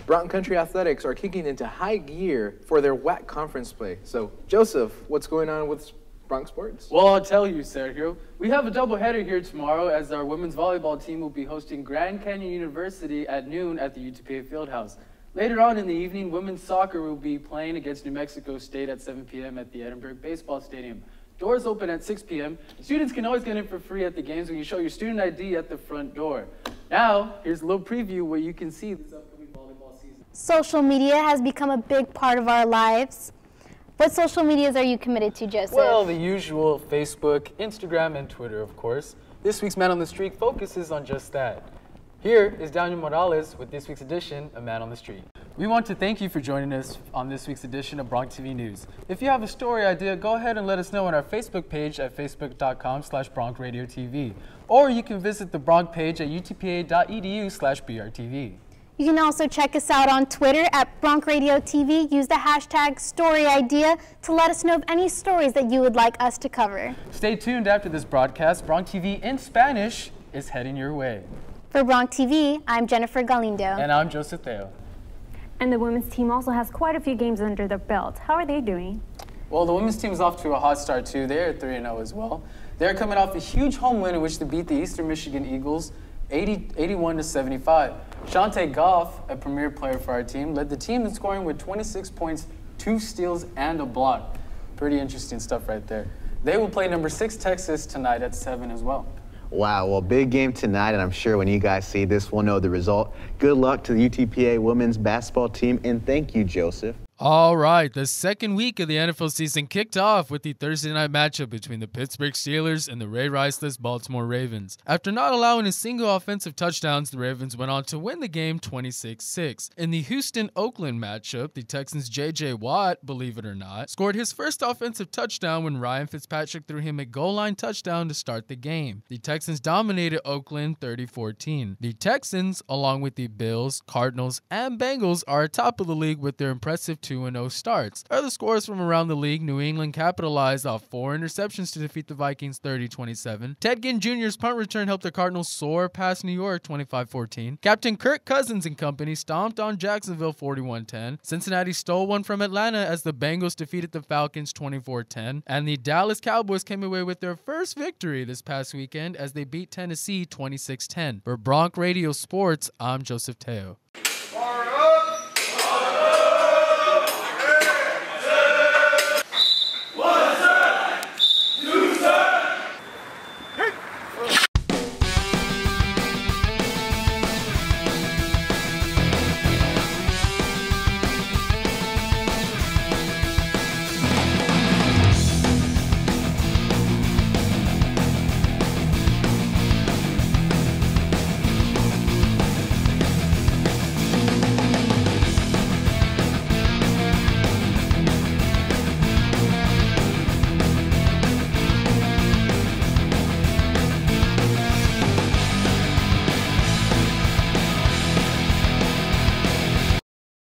Bronx Country Athletics are kicking into high gear for their WAC conference play. So, Joseph, what's going on with Bronx sports? Well, I'll tell you, Sergio. We have a doubleheader here tomorrow as our women's volleyball team will be hosting Grand Canyon University at noon at the UTPA Fieldhouse. Later on in the evening, women's soccer will be playing against New Mexico State at 7 p.m. at the Edinburgh Baseball Stadium. Doors open at 6 p.m. Students can always get in for free at the games when you show your student ID at the front door. Now, here's a little preview where you can see this upcoming volleyball season. Social media has become a big part of our lives. What social medias are you committed to, Joseph? Well, the usual Facebook, Instagram, and Twitter, of course. This week's Man on the Street focuses on just that. Here is Daniel Morales with this week's edition of Man on the Street. We want to thank you for joining us on this week's edition of Bronx TV News. If you have a story idea, go ahead and let us know on our Facebook page at facebook.com/BronxRadioTV. Or you can visit the Bronx page at utpa.edu/BRTV. You can also check us out on Twitter at Bronx Radio TV. Use the hashtag StoryIdea to let us know of any stories that you would like us to cover. Stay tuned after this broadcast. Bronx TV in Spanish is heading your way. For Bronx TV, I'm Jennifer Galindo. And I'm Joseph Tello. And the women's team also has quite a few games under their belt. How are they doing? Well, the women's team is off to a hot start, too. They're 3-0 as well. They're coming off a huge home win in which they beat the Eastern Michigan Eagles 81-75. Shante Goff, a premier player for our team, led the team in scoring with 26 points, 2 steals, and a block. Pretty interesting stuff right there. They will play number 6 Texas tonight at 7 as well. Wow, well, big game tonight, and I'm sure when you guys see this, we'll know the result. Good luck to the UTPA women's basketball team, and thank you, Joseph. All right, the second week of the NFL season kicked off with the Thursday night matchup between the Pittsburgh Steelers and the Ray Riceless Baltimore Ravens. After not allowing a single offensive touchdowns, the Ravens went on to win the game 26-6. In the Houston-Oakland matchup, the Texans' J.J. Watt, believe it or not, scored his first offensive touchdown when Ryan Fitzpatrick threw him a goal line touchdown to start the game. The Texans dominated Oakland 30-14. The Texans, along with the Bills, Cardinals, and Bengals, are atop of the league with their impressive 2-0 starts. Other scores from around the league: New England capitalized off 4 interceptions to defeat the Vikings 30-27. Ted Ginn Jr.'s punt return helped the Cardinals soar past New York 25-14. Captain Kirk Cousins and company stomped on Jacksonville 41-10. Cincinnati stole one from Atlanta as the Bengals defeated the Falcons 24-10. And the Dallas Cowboys came away with their first victory this past weekend as they beat Tennessee 26-10. For Bronx Radio Sports, I'm Joseph Tello.